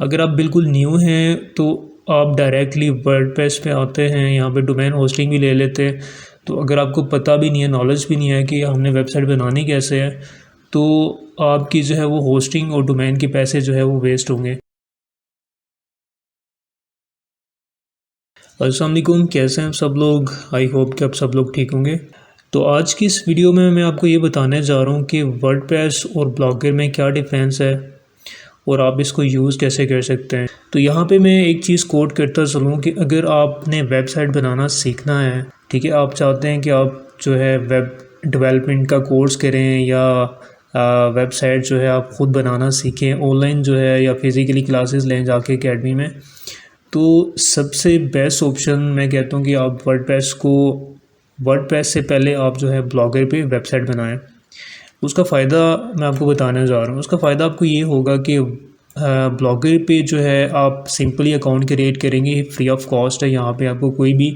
अगर आप बिल्कुल न्यू हैं तो आप डायरेक्टली वर्डप्रेस पे आते हैं, यहाँ पे डोमेन होस्टिंग भी ले लेते हैं। तो अगर आपको पता भी नहीं है, नॉलेज भी नहीं है कि हमने वेबसाइट बनानी कैसे है, तो आपकी जो है वो होस्टिंग और डोमेन के पैसे जो है वो वेस्ट होंगे। अस्सलाम वालेकुम, कैसे हैं सब लोग? आई होप कि आप सब लोग ठीक होंगे। तो आज की इस वीडियो में मैं आपको ये बताने जा रहा हूँ कि वर्डप्रेस और ब्लॉगर में क्या डिफरेंस है और आप इसको यूज़ कैसे कर सकते हैं। तो यहाँ पे मैं एक चीज़ कोट करता चलूँ कि अगर आपने वेबसाइट बनाना सीखना है, ठीक है, आप चाहते हैं कि आप जो है वेब डेवलपमेंट का कोर्स करें या वेबसाइट जो है आप ख़ुद बनाना सीखें ऑनलाइन जो है, या फिज़िकली क्लासेस लें जाके अकेडमी में, तो सबसे बेस्ट ऑप्शन मैं कहता हूँ कि आप वर्डप्रेस से पहले आप जो है ब्लॉगर पे वेबसाइट बनाएं। उसका फ़ायदा मैं आपको बताने जा रहा हूँ। उसका फ़ायदा आपको ये होगा कि ब्लॉगर पे जो है आप सिंपली अकाउंट क्रिएट करेंगे, फ्री ऑफ कॉस्ट है। यहाँ पे आपको कोई भी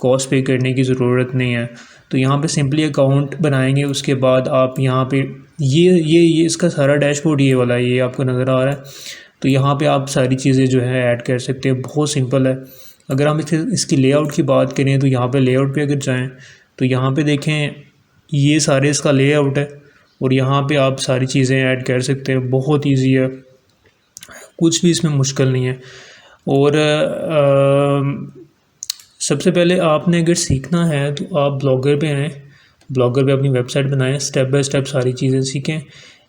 कॉस्ट पे करने की ज़रूरत नहीं है। तो यहाँ पे सिंपली अकाउंट बनाएंगे, उसके बाद आप यहाँ पे ये इसका सारा डैशबोर्ड ये वाला ये आपको नज़र आ रहा है। तो यहाँ पे आप सारी चीज़ें जो है ऐड कर सकते हैं, बहुत सिंपल है। अगर हम इसकी लेआउट की बात करें तो यहाँ पे लेआउट पे अगर जाएं तो यहाँ पे देखें ये सारे इसका लेआउट है और यहाँ पे आप सारी चीज़ें ऐड कर सकते हैं। बहुत इजी है, कुछ भी इसमें मुश्किल नहीं है। और सबसे पहले आपने अगर सीखना है तो आप ब्लॉगर पे आएँ, ब्लॉगर पे अपनी वेबसाइट बनाएं, स्टेप बाय स्टेप सारी चीज़ें सीखें।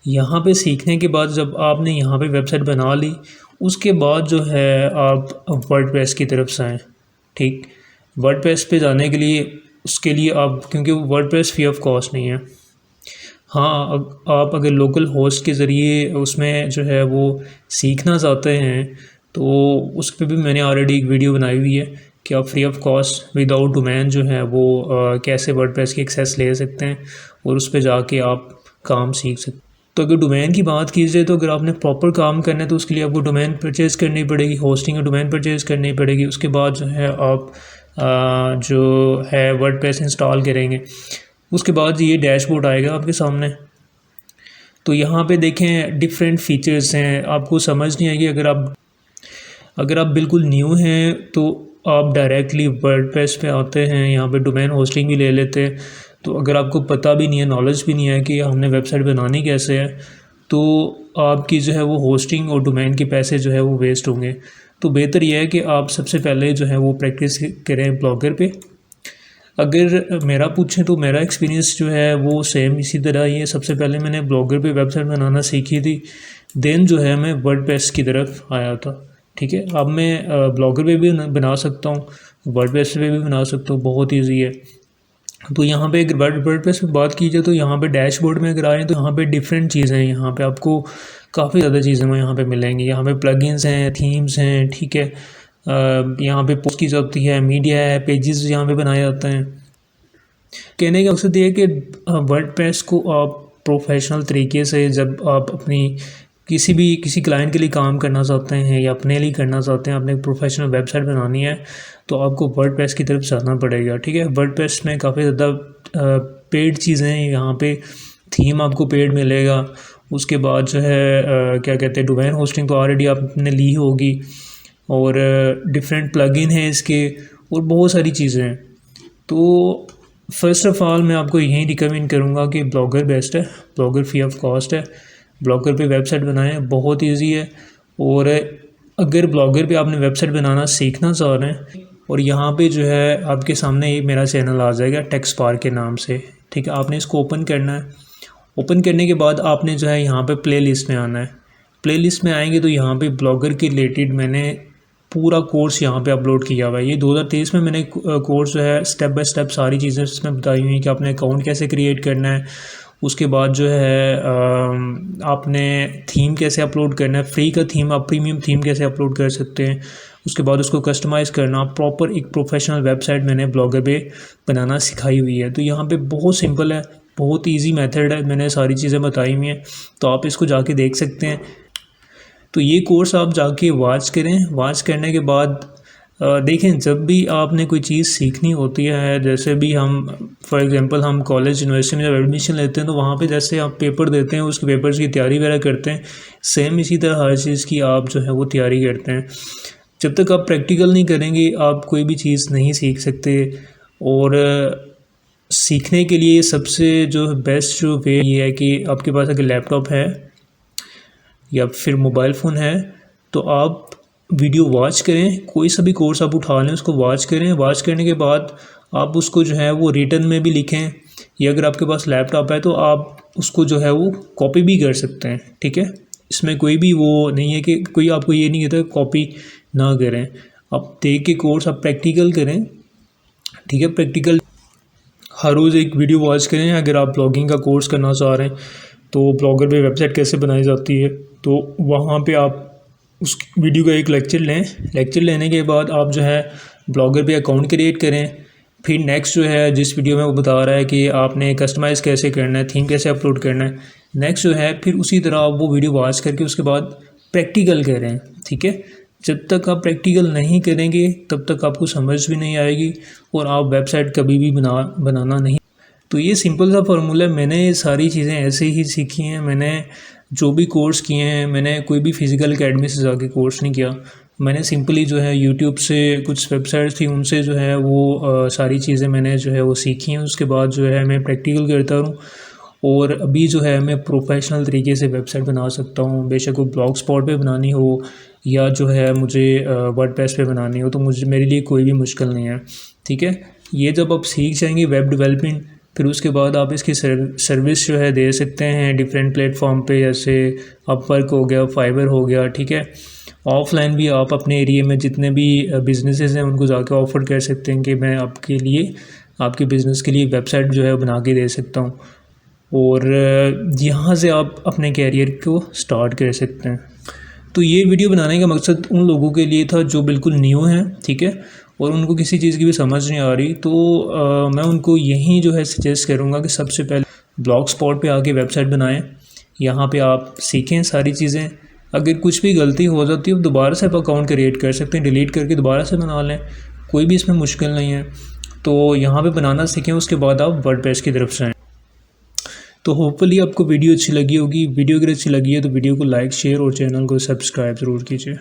यहाँ पे सीखने के बाद जब आपने यहाँ पे वेबसाइट बना ली, उसके बाद जो है आप वर्डप्रेस की तरफ से आएँ। ठीक, वर्डप्रेस पे जाने के लिए उसके लिए आप, क्योंकि वर्डप्रेस फ्री ऑफ कॉस्ट नहीं है। हाँ, आप अगर लोकल होस्ट के ज़रिए उसमें जो है वो सीखना चाहते हैं तो उस पर भी मैंने ऑलरेडी एक वीडियो बनाई हुई है कि आप free of cost without domain जो है वो कैसे वर्डप्रेस की एक्सेस ले सकते हैं और उस पर जाके आप काम सीख सकते हैं। तो अगर डोमेन की बात की जाए तो अगर आपने प्रॉपर काम करना है तो उसके लिए आपको डोमेन परचेज़ करनी पड़ेगी, होस्टिंग और डोमेन परचेज़ करनी पड़ेगी। उसके बाद जो है आप जो है वर्डप्रेस इंस्टॉल करेंगे, उसके बाद ये डैशबोर्ड आएगा आपके सामने। तो यहाँ पे देखें डिफरेंट फीचर्स हैं, आपको समझ नहीं आएगी अगर आप बिल्कुल न्यू हैं तो आप डायरेक्टली वर्डप्रेस पे आते हैं, यहाँ पे डोमेन होस्टिंग भी ले लेते हैं। तो अगर आपको पता भी नहीं है, नॉलेज भी नहीं है कि हमने वेबसाइट बनानी कैसे है, तो आपकी जो है वो होस्टिंग और डोमेन के पैसे जो है वो वेस्ट होंगे। तो बेहतर यह है कि आप सबसे पहले जो है वो प्रैक्टिस करें ब्लॉगर पे। अगर मेरा पूछें तो मेरा एक्सपीरियंस जो है वो सेम इसी तरह ही है। सबसे पहले मैंने ब्लॉगर पे वेबसाइट बनाना सीखी थी, देन जो है मैं वर्डप्रेस की तरफ आया था। ठीक है, अब मैं ब्लॉगर पे भी बना सकता हूँ, वर्डप्रेस पे भी बना सकता हूँ, बहुत ईजी है। तो यहाँ पे अगर वर्डप्रेस पे बात की जाए तो यहाँ पे डैशबोर्ड में अगर आए तो यहाँ पे डिफरेंट चीज़ें हैं। यहाँ पे आपको काफ़ी ज़्यादा चीज़ें यहाँ पे मिलेंगी। यहाँ पे प्लगइन्स हैं, थीम्स हैं, ठीक है, यहाँ पे पोस्ट की जाती है, मीडिया है, पेजेस यहाँ पे बनाए जाते हैं। कहने का मकसद ये है कि वर्डप्रेस को आप प्रोफेशनल तरीके से जब आप अपनी किसी क्लाइंट के लिए काम करना चाहते हैं या अपने लिए करना चाहते हैं, आपने एक प्रोफेशनल वेबसाइट बनानी है, तो आपको वर्डप्रेस की तरफ जाना पड़ेगा। ठीक है, वर्डप्रेस में काफ़ी ज़्यादा पेड चीज़ें हैं। यहाँ पे थीम आपको पेड मिलेगा। उसके बाद जो है क्या कहते हैं, डोमेन होस्टिंग तो ऑलरेडी आपने ली होगी, और डिफरेंट प्लगइन है इसके, और बहुत सारी चीज़ें हैं। तो फ़र्स्ट ऑफ़ ऑल मैं आपको यही रिकमेंड करूँगा कि ब्लॉगर बेस्ट है, ब्लॉगर फ्री ऑफ कॉस्ट है। ब्लॉगर पे वेबसाइट बनाएं, बहुत इजी है। और अगर ब्लॉगर पे आपने वेबसाइट बनाना सीखना चाह रहे हैं, और यहाँ पे जो है आपके सामने एक मेरा चैनल आ जाएगा टेक्सपार्क के नाम से। ठीक है, आपने इसको ओपन करना है। ओपन करने के बाद आपने जो है यहाँ पे प्ले लिस्ट में आना है। प्ले लिस्ट में आएंगे तो यहाँ पे ब्लॉगर के रिलेटेड मैंने पूरा कोर्स यहाँ पे अपलोड किया हुआ है। ये 2023 में मैंने कोर्स जो है स्टेप बाय स्टेप सारी चीज़ें इसमें बताई हुई हैं कि आपने अकाउंट कैसे क्रिएट करना है, उसके बाद जो है आपने थीम कैसे अपलोड करना है, फ्री का थीम आप प्रीमियम थीम कैसे अपलोड कर सकते हैं, उसके बाद उसको कस्टमाइज़ करना, प्रॉपर एक प्रोफेशनल वेबसाइट मैंने ब्लॉगर पे बनाना सिखाई हुई है। तो यहाँ पे बहुत सिंपल है, बहुत इजी मेथड है, मैंने सारी चीज़ें बताई हुई हैं, तो आप इसको जाके देख सकते हैं। तो ये कोर्स आप जाके वॉच करें। वॉच करने के बाद देखें, जब भी आपने कोई चीज़ सीखनी होती है, जैसे भी हम फॉर एग्जांपल हम कॉलेज यूनिवर्सिटी में जब एडमिशन लेते हैं तो वहाँ पे जैसे आप पेपर देते हैं, उसके पेपर्स की तैयारी वगैरह करते हैं, सेम इसी तरह हर चीज़ की आप जो है वो तैयारी करते हैं। जब तक आप प्रैक्टिकल नहीं करेंगे आप कोई भी चीज़ नहीं सीख सकते। और सीखने के लिए सबसे जो बेस्ट जो वे ये है कि आपके पास अगर लैपटॉप है या फिर मोबाइल फ़ोन है तो आप वीडियो वॉच करें, कोई सा भी कोर्स आप उठा लें उसको वॉच करें। वॉच करने के बाद आप उसको जो है वो रिटन में भी लिखें, या अगर आपके पास लैपटॉप है तो आप उसको जो है वो कॉपी भी कर सकते हैं, ठीक है। इसमें कोई भी वो नहीं है कि कोई आपको ये नहीं कहता कॉपी ना करें। आप देख के कोर्स आप प्रैक्टिकल करें, ठीक है। प्रैक्टिकल हर रोज़ एक वीडियो वॉच करें। अगर आप ब्लॉगिंग का कोर्स करना चाह रहे हैं तो ब्लॉगर पे वेबसाइट कैसे बनाई जाती है, तो वहाँ पे आप उस वीडियो का एक लेक्चर लें। लेक्चर लेने के बाद आप जो है ब्लॉगर पे अकाउंट क्रिएट करें। फिर नेक्स्ट जो है जिस वीडियो में वो बता रहा है कि आपने कस्टमाइज़ कैसे करना है, थीम कैसे अपलोड करना है, नेक्स्ट जो है फिर उसी तरह आप वो वीडियो वॉच करके उसके बाद प्रैक्टिकल करें, ठीक है। जब तक आप प्रैक्टिकल नहीं करेंगे तब तक आपको समझ भी नहीं आएगी और आप वेबसाइट कभी भी बनाना नहीं। तो ये सिंपल सा फार्मूला है। मैंने ये सारी चीज़ें ऐसे ही सीखी हैं। मैंने जो भी कोर्स किए हैं, मैंने कोई भी फ़िज़िकल अकेडमी से जाके कोर्स नहीं किया। मैंने सिंपली जो है यूट्यूब से कुछ वेबसाइट्स थी उनसे जो है वो सारी चीज़ें मैंने जो है वो सीखी हैं। उसके बाद जो है मैं प्रैक्टिकल करता हूँ और अभी जो है मैं प्रोफेशनल तरीके से वेबसाइट बना सकता हूँ। बेशक वो ब्लॉग स्पॉट पे बनानी हो या जो है मुझे वर्डप्रेस पे बनानी हो, तो मुझे मेरे लिए कोई भी मुश्किल नहीं है, ठीक है। ये जब आप सीख जाएंगे वेब डेवलपमेंट, फिर उसके बाद आप इसकी सर्विस जो है दे सकते हैं डिफरेंट प्लेटफॉर्म पे, जैसे अपवर्क हो गया, फाइवर हो गया, ठीक है। ऑफलाइन भी आप अपने एरिया में जितने भी बिजनेसेस हैं उनको जाके ऑफ़र कर सकते हैं कि मैं आपके लिए, आपके बिज़नेस के लिए वेबसाइट जो है बना के दे सकता हूँ। और यहाँ से आप अपने कैरियर को स्टार्ट कर सकते हैं। तो ये वीडियो बनाने का मकसद उन लोगों के लिए था जो बिल्कुल न्यू हैं, ठीक है, और उनको किसी चीज़ की भी समझ नहीं आ रही। तो मैं उनको यही जो है सजेस्ट करूँगा कि सबसे पहले ब्लॉग स्पॉट पे आके वेबसाइट बनाएं। यहाँ पे आप सीखें सारी चीज़ें। अगर कुछ भी गलती हो जाती है तो दोबारा से आप अकाउंट क्रिएट कर सकते हैं, डिलीट करके दोबारा से बना लें, कोई भी इसमें मुश्किल नहीं है। तो यहाँ पे बनाना सीखें, उसके बाद आप वर्डप्रेस की तरफ से आएँ। तो होपफुली आपको वीडियो अच्छी लगी होगी। वीडियो अगर अच्छी लगी है तो वीडियो को लाइक, शेयर और चैनल को सब्सक्राइब ज़रूर कीजिए।